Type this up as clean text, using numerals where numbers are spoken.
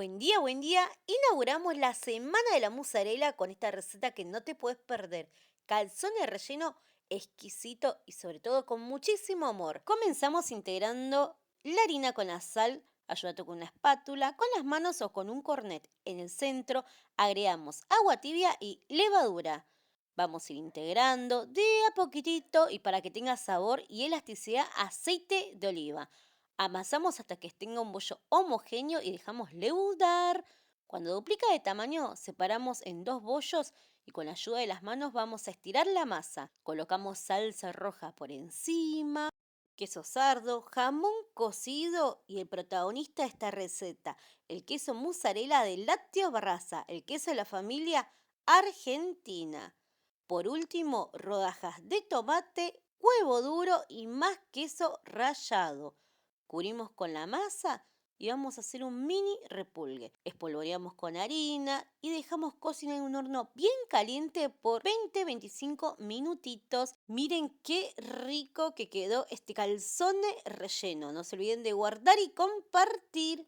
Buen día, buen día. Inauguramos la Semana de la Mozzarella con esta receta que no te puedes perder. Calzone relleno exquisito y sobre todo con muchísimo amor. Comenzamos integrando la harina con la sal, ayúdate con una espátula, con las manos o con un cornet. En el centro agregamos agua tibia y levadura. Vamos a ir integrando de a poquitito y para que tenga sabor y elasticidad aceite de oliva. Amasamos hasta que tenga un bollo homogéneo y dejamos leudar. Cuando duplica de tamaño, separamos en dos bollos y con la ayuda de las manos vamos a estirar la masa. Colocamos salsa roja por encima, queso sardo, jamón cocido y el protagonista de esta receta, el queso mozzarella de Lácteos Barraza, el queso de la familia argentina. Por último, rodajas de tomate, huevo duro y más queso rallado. Cubrimos con la masa y vamos a hacer un mini repulgue. Espolvoreamos con harina y dejamos cocinar en un horno bien caliente por 20-25 minutitos. Miren qué rico que quedó este calzone relleno. No se olviden de guardar y compartir.